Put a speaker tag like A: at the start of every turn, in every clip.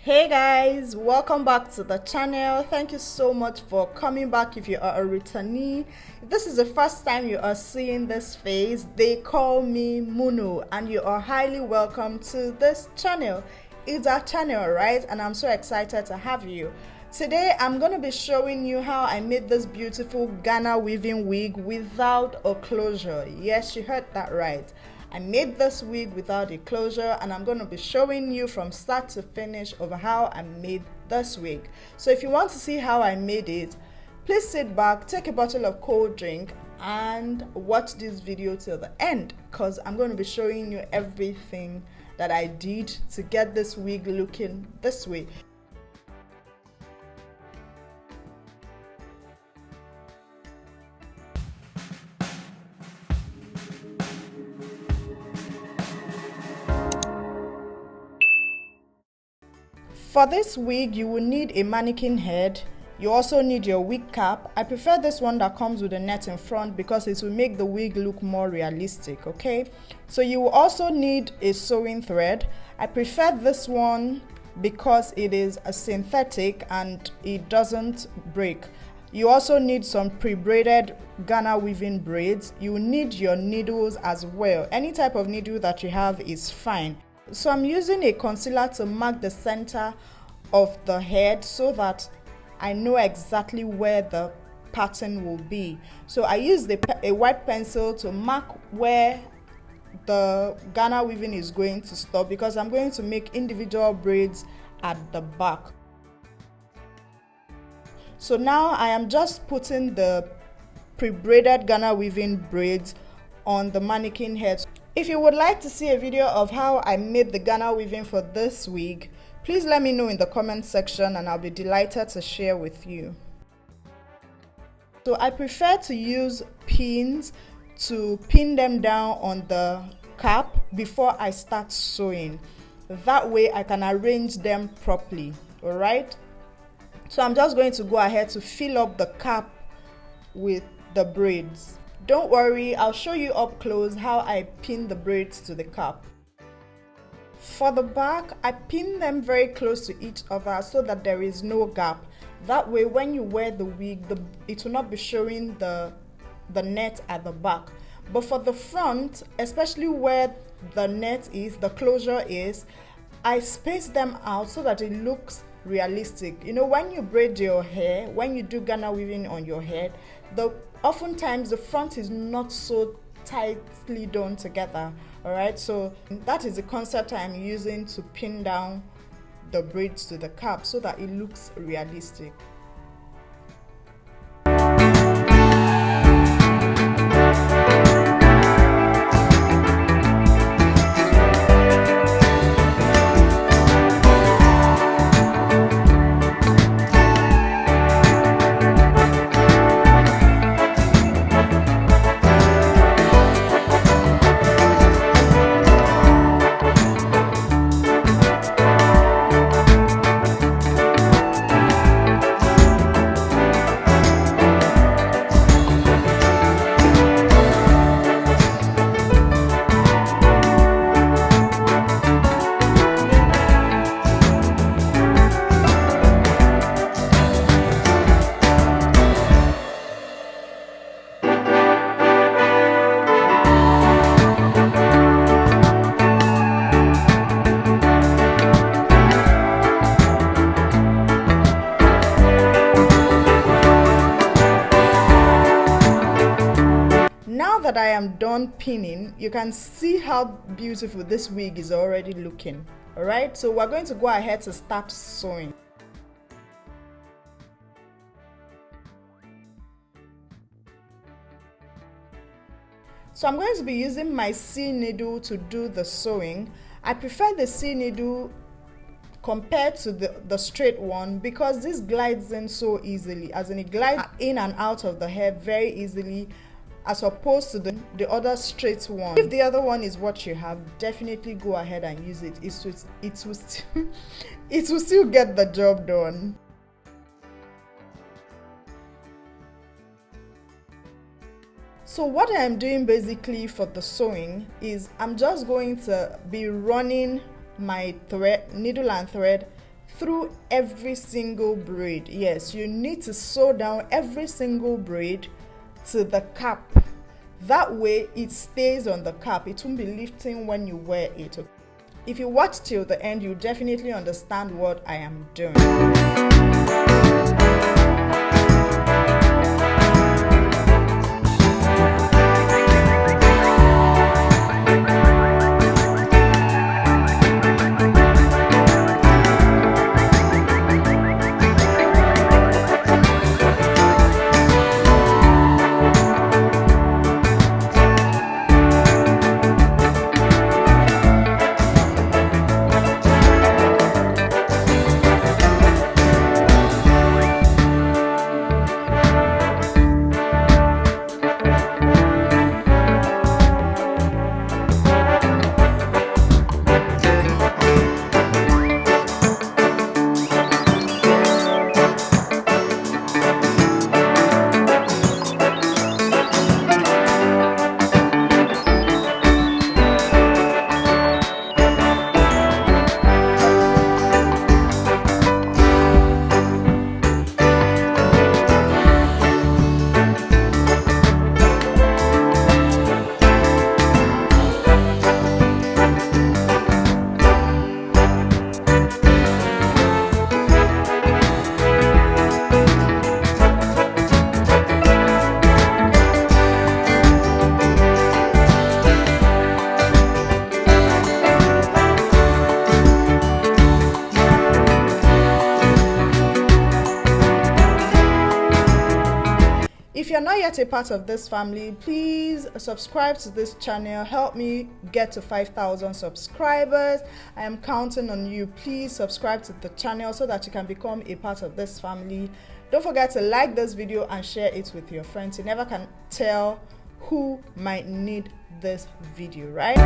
A: Hey guys, welcome back to the channel. Thank you so much for coming back. If you are a returnee, if this is the first time you are seeing this face, they call me Munnoh, and you are highly welcome to this channel. It's our channel, right? And I'm so excited to have you. Today I'm going to be showing you how I made this beautiful Ghana weaving wig without a closure. Yes, you heard that right. I made this wig without a closure, and I'm going to be showing you from start to finish of how I made this wig. So if you want to see how I made it, please sit back, take a bottle of cold drink, and watch this video till the end, because I'm going to be showing you everything that I did to get this wig looking this way. For this wig, you will need a mannequin head. You also need your wig cap. I prefer this one that comes with a net in front because it will make the wig look more realistic, okay? So you will also need a sewing thread. I prefer this one because it is a synthetic and it doesn't break. You also need some pre-braided Ghana weaving braids. You will need your needles as well. Any type of needle that you have is fine. So I'm using a concealer to mark the center of the head so that I know exactly where the pattern will be. So I used a white pencil to mark where the Ghana weaving is going to stop, because I'm going to make individual braids at the back. So now I am just putting the pre-braided Ghana weaving braids on the mannequin head. If you would like to see a video of how I made the Ghana weaving for this wig, please let me know in the comment section and I'll be delighted to share with you. So I prefer to use pins to pin them down on the cap before I start sewing. That way I can arrange them properly, alright? So I'm just going to go ahead to fill up the cap with the braids. Don't worry, I'll show you up close how I pin the braids to the cap. For the back, I pin them very close to each other so that there is no gap. That way when you wear the wig, it will not be showing the net at the back. But for the front, especially where the net is, the closure is, I space them out so that it looks realistic. You know, when you braid your hair, when you do Ghana weaving on your head, oftentimes the front is not so tightly done together. All right, so that is the concept I'm using to pin down the braids to the cap so that it looks realistic. That I am done pinning, you can see how beautiful this wig is already looking. All right, so we're going to go ahead to start sewing. So I'm going to be using my C needle to do the sewing. I prefer the C needle compared to the straight one because this glides in so easily, as in it glides in and out of the hair very easily, as opposed to the other straight one. If the other one is what you have, definitely go ahead and use it. It will still get the job done. So what I am doing basically for the sewing is I'm just going to be running my needle and thread through every single braid. Yes, you need to sew down every single braid to the cap. That way it stays on the cap. It won't be lifting when you wear it. If you watch till the end, you definitely understand what I am doing. If you're not yet a part of this family, please subscribe to this channel. Help me get to 5,000 subscribers. I am counting on you. Please subscribe to the channel so that you can become a part of this family. Don't forget to like this video and share it with your friends. You never can tell who might need this video, right?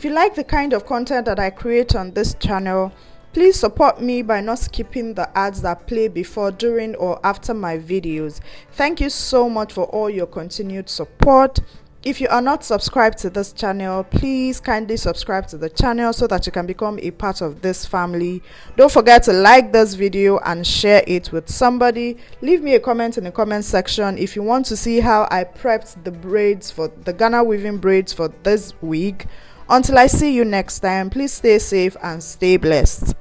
A: if you like the kind of content that I create on this channel, please support me by not skipping the ads that play before, during, or after my videos. Thank you so much for all your continued support. If you are not subscribed to this channel, please kindly subscribe to the channel so that you can become a part of this family. Don't forget to like this video and share it with somebody. Leave me a comment in the comment section if you want to see how I prepped the braids for the Ghana weaving braids for this wig. Until I see you next time, please stay safe and stay blessed.